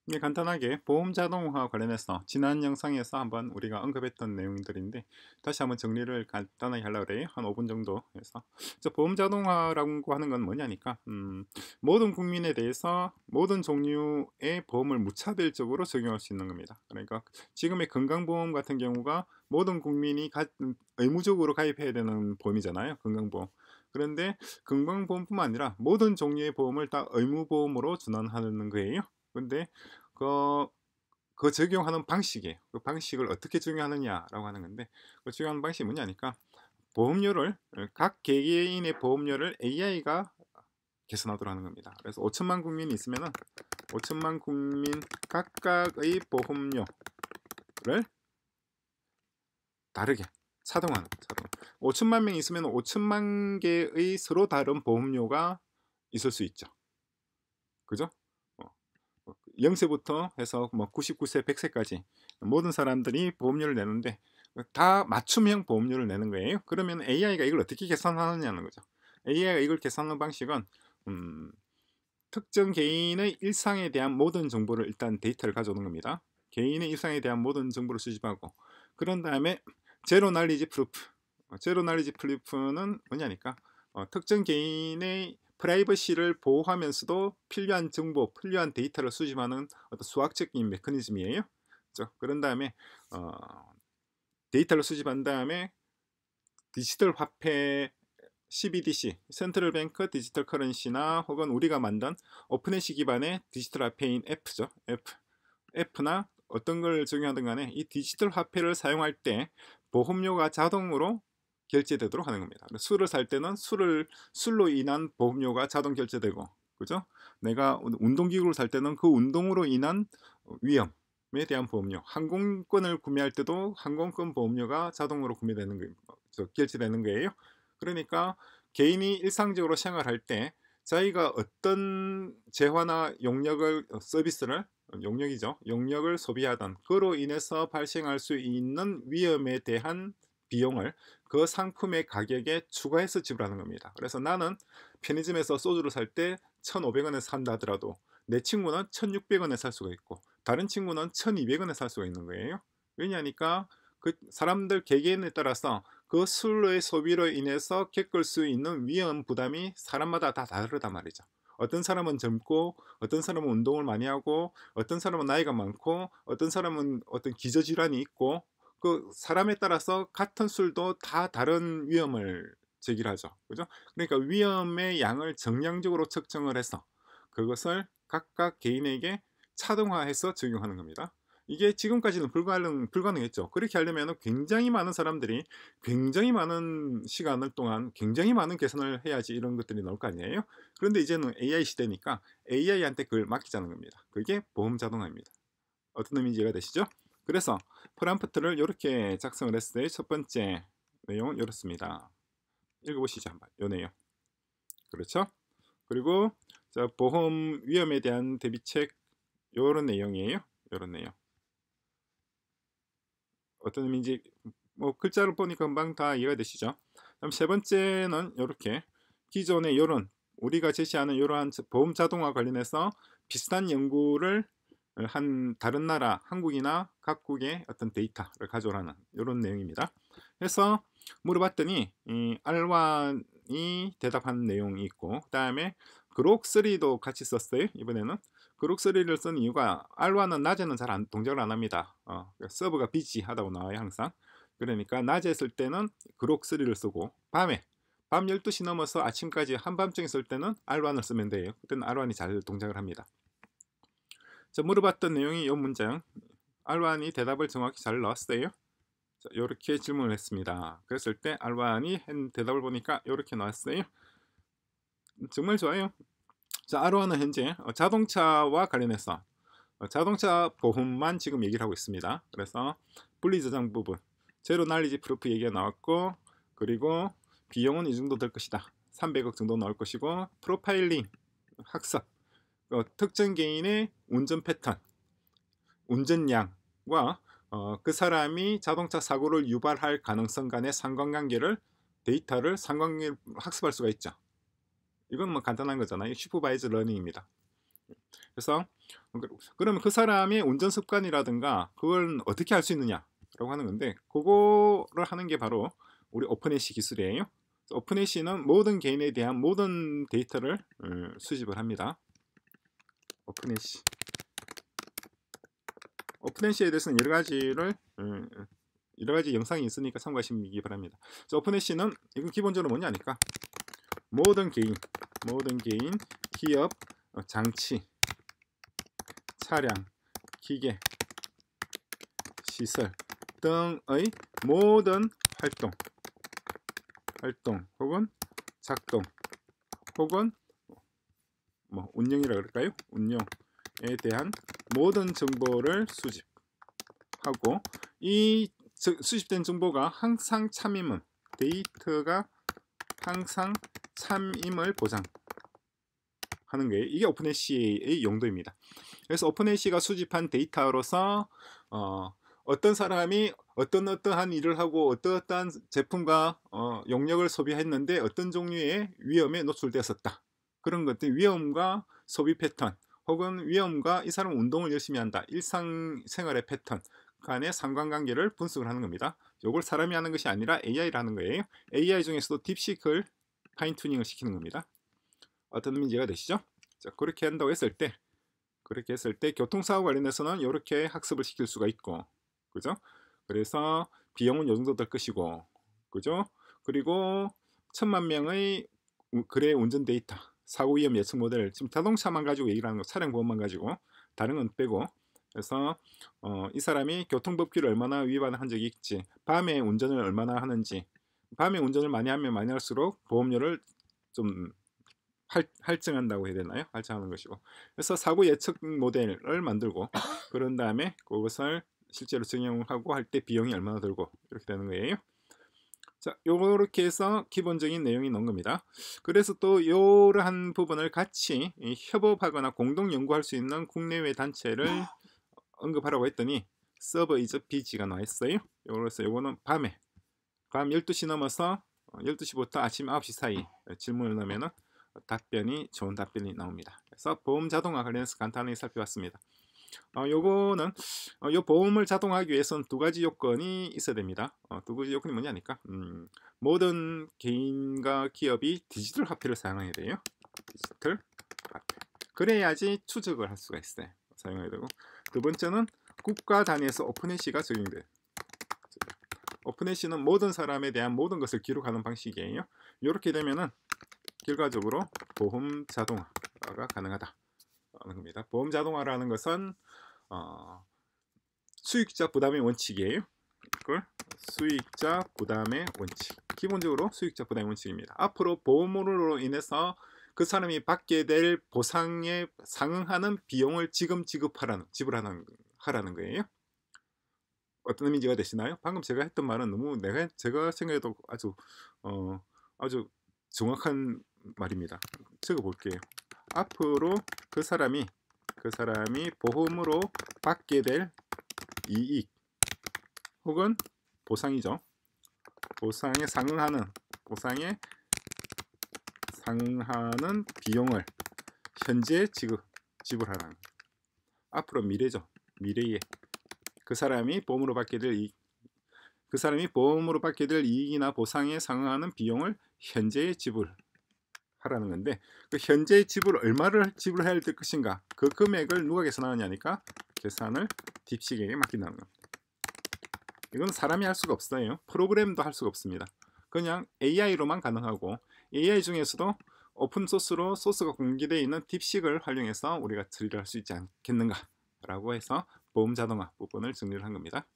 네, 간단하게 보험 자동화 관련해서 지난 영상에서 한번 우리가 언급했던 내용들인데 다시 한번 정리를 간단하게 하려고 그래요. 한 5분 정도 해서. 보험 자동화라고 하는 건 뭐냐니까 모든 국민에 대해서 모든 종류의 보험을 무차별적으로 적용할 수 있는 겁니다. 그러니까 지금의 건강보험 같은 경우가 모든 국민이 의무적으로 가입해야 되는 보험이잖아요. 건강보험. 그런데 건강보험뿐만 아니라 모든 종류의 보험을 다 의무보험으로 준하는 거예요. 근데 그, 그 적용하는 방식이에요. 그 방식을 어떻게 적용하느냐라고 하는 건데, 그 적용하는 방식이 뭐냐니까, 보험료를, 각 개개인의 보험료를 AI가 계산하도록 하는 겁니다. 그래서 5천만 국민이 있으면은 5천만 국민 각각의 보험료를 다르게 차등하는, 5천만 명이 있으면 5천만 개의 서로 다른 보험료가 있을 수 있죠. 그죠? 0세부터 해서 뭐 99세, 100세까지 모든 사람들이 보험료를 내는데 다 맞춤형 보험료를 내는 거예요. 그러면 AI가 이걸 어떻게 계산하느냐는 거죠. AI가 이걸 계산하는 방식은 특정 개인의 일상에 대한 모든 정보를 일단 데이터를 가져오는 겁니다. 개인의 일상에 대한 모든 정보를 수집하고 그런 다음에 제로 날리지 프루프. 제로 날리지 프루프는 뭐냐니까 특정 개인의 프라이버시를 보호하면서도 필요한 정보, 필요한 데이터를 수집하는 어떤 수학적인 메커니즘이에요. 그렇죠? 그런 다음에 데이터를 수집한 다음에 디지털 화폐 CBDC, 센트럴 뱅크 디지털 커런시나 혹은 우리가 만든 오픈ऐ시 기반의 디지털 화폐인 F죠. F나 어떤 걸 적용하든 간에 이 디지털 화폐를 사용할 때 보험료가 자동으로 결제되도록 하는 겁니다. 술을 살 때는 술로 인한 보험료가 자동 결제되고, 그죠? 내가 운동기구를 살 때는 그 운동으로 인한 위험에 대한 보험료, 항공권을 구매할 때도 항공권 보험료가 자동으로 구매되는 결제되는 거예요. 그러니까 개인이 일상적으로 생활할 때 자기가 어떤 재화나 용역을 서비스를 용역이죠. 용역을 소비하던 그로 인해서 발생할 수 있는 위험에 대한 비용을 그 상품의 가격에 추가해서 지불하는 겁니다. 그래서 나는 편의점에서 소주를 살 때 1,500원에 산다 하더라도 내 친구는 1,600원에 살 수가 있고 다른 친구는 1,200원에 살 수가 있는 거예요. 왜냐하니까 그 사람들 개개인에 따라서 그 술의 소비로 인해서 겪을 수 있는 위험 부담이 사람마다 다 다르단 말이죠. 어떤 사람은 젊고 어떤 사람은 운동을 많이 하고 어떤 사람은 나이가 많고 어떤 사람은 어떤 기저질환이 있고 그 사람에 따라서 같은 술도 다 다른 위험을 제기하죠. 그죠? 그러니까 위험의 양을 정량적으로 측정을 해서 그것을 각각 개인에게 차등화해서 적용하는 겁니다. 이게 지금까지는 불가능했죠. 그렇게 하려면 굉장히 많은 사람들이 굉장히 많은 시간을 동안 굉장히 많은 계산을 해야지 이런 것들이 나올 거 아니에요. 그런데 이제는 AI 시대니까 AI한테 그걸 맡기자는 겁니다. 그게 보험 자동화입니다. 어떤 의미인지 이해가 되시죠? 그래서 프롬프트를 이렇게 작성을 했을 때 첫 번째 내용은 이렇습니다. 읽어보시죠 한번. 요 내용. 그렇죠? 그리고 자, 보험 위험에 대한 대비책 요런 내용이에요. 요런 내용. 어떤 의미인지 뭐 글자를 보니까 금방 다 이해가 되시죠? 그럼 세 번째는 이렇게 기존의 요런 우리가 제시하는 이러한 보험 자동화 관련해서 비슷한 연구를 한 다른 나라 한국이나 각국의 어떤 데이터를 가져오라는 이런 내용입니다. 그래서 물어봤더니 이 알완이 대답한 내용이 있고 그 다음에 그록3도 같이 썼어요. 이번에는 그록3를 쓴 이유가 알완은 낮에는 잘 동작을 안 합니다. 서버가 비지하다고 나와요 항상. 그러니까 낮에 쓸 때는 그록3를 쓰고 밤 12시 넘어서 아침까지 한밤중에 쓸 때는 알완을 쓰면 돼요. 그때는 알완이 잘 동작을 합니다. 자, 물어봤던 내용이 이 문장 알완이 대답을 정확히 잘 넣었어요. 자, 이렇게 질문을 했습니다. 그랬을 때 알완이 한 대답을 보니까 이렇게 나왔어요. 정말 좋아요. 자, 알완은 현재 자동차와 관련해서 자동차 보험만 지금 얘기를 하고 있습니다. 그래서 분리저장 부분 제로 날리지 프루프 얘기가 나왔고 그리고 비용은 이 정도 될 것이다. 300억 정도 나올 것이고 프로파일링 학습 특정 개인의 운전 패턴 운전량과 그 사람이 자동차 사고를 유발할 가능성 간의 상관관계를 데이터를 학습할 수가 있죠. 이건 뭐 간단한 거잖아요. 슈퍼바이즈 러닝입니다. 그래서 그러면 그 사람의 운전 습관이라든가 그걸 어떻게 알 수 있느냐라고 하는 건데, 그거를 하는 게 바로 우리 오픈애쉬 기술이에요. 오픈애쉬는 모든 개인에 대한 모든 데이터를 수집을 합니다. 오픈애쉬에 대해서는 여러 가지 영상이 있으니까 참고하시기 바랍니다. 오픈애쉬는 이건 기본적으로 뭐냐니까 모든 개인, 기업, 장치, 차량, 기계, 시설 등의 모든 활동 혹은 작동 혹은 운영이라 그럴까요? 운영에 대한 모든 정보를 수집하고, 이 수집된 정보가 항상 참임은, 데이터가 항상 참임을 보장하는 게 이게 오픈애쉬의 용도입니다. 그래서 오픈애쉬가 수집한 데이터로서 어떤 사람이 어떠한 일을 하고 어떠한 제품과 용역을 소비했는데 어떤 종류의 위험에 노출되었었다, 그런 것들, 위험과 소비 패턴 혹은 위험과 이 사람 운동을 열심히 한다, 일상생활의 패턴 간의 상관관계를 분석을 하는 겁니다. 이걸 사람이 하는 것이 아니라 AI를 하는 거예요. AI 중에서도 딥시크를 파인튜닝을 시키는 겁니다. 어떤 의미가 되시죠? 자, 그렇게 한다고 했을 때 교통사고 관련해서는 이렇게 학습을 시킬 수가 있고, 그죠? 그래서 비용은 요 정도 될 것이고, 그죠? 그리고 1000만 명의 거래 운전 데이터, 사고 위험 예측 모델, 지금 자동차만 가지고 얘기를 하는 거, 차량 보험만 가지고, 다른 건 빼고, 그래서 이 사람이 교통법규를 얼마나 위반한 적이 있지, 밤에 운전을 얼마나 하는지, 밤에 운전을 많이 하면 많이 할수록 보험료를 좀 할증한다고 해야 되나요? 할증하는 것이고, 그래서 사고 예측 모델을 만들고 그런 다음에 그것을 실제로 적용하고 할 때 비용이 얼마나 들고, 이렇게 되는 거예요. 자, 요렇게 해서 기본적인 내용이 나온 겁니다. 그래서 또 이러한 부분을 같이 협업하거나 공동 연구할 수 있는 국내외 단체를 언급하라고 했더니 서버 이즈 비지가 나와 있어요. 그래서 요거는 밤 12시 넘어서 12시부터 아침 9시 사이 질문을 넣으면은 좋은 답변이 나옵니다. 그래서 보험 자동화 관련해서 간단히 살펴봤습니다. 요거는 요 보험을 자동화하기 위해서는 두 가지 요건이 있어야 됩니다. 두 가지 요건이 뭐냐니까 모든 개인과 기업이 디지털 화폐를 사용해야 돼요. 디지털 화폐. 그래야지 추적을 할 수가 있어요. 사용해야 되고, 두 번째는 국가 단위에서 오픈애쉬가 적용돼요. 오픈애쉬는 모든 사람에 대한 모든 것을 기록하는 방식이에요. 이렇게 되면은 결과적으로 보험 자동화가 가능하다 하는 겁니다. 보험 자동화라는 것은 수익자 부담의 원칙이에요. 이걸 수익자 부담의 원칙, 기본적으로 수익자 부담의 원칙입니다. 앞으로 보험으로 인해서 그 사람이 받게 될 보상에 상응하는 비용을 지금 지불하라는 거예요. 어떤 의미가 되시나요? 방금 제가 했던 말은 너무 제가 생각해도 아주 정확한 말입니다. 적어 볼게요. 앞으로 그 사람이 보험으로 받게 될 이익 혹은 보상이죠. 보상에 상응하는 비용을 현재 지불하라는, 앞으로 미래죠. 미래에 그 사람이 보험으로 받게 될 이익이나 보상에 상응하는 비용을 현재 지불하라는 건데, 그 현재 얼마를 지불해야 될 것인가, 그 금액을 누가 계산하느냐니까 계산을 딥시크에게 맡긴다는 겁니다. 이건 사람이 할 수가 없어요. 프로그램도 할 수가 없습니다. 그냥 AI로만 가능하고, AI 중에서도 오픈소스로 소스가 공개되어 있는 딥시크를 활용해서 우리가 처리를 할 수 있지 않겠는가 라고 해서 보험 자동화 부분을 정리를 한 겁니다.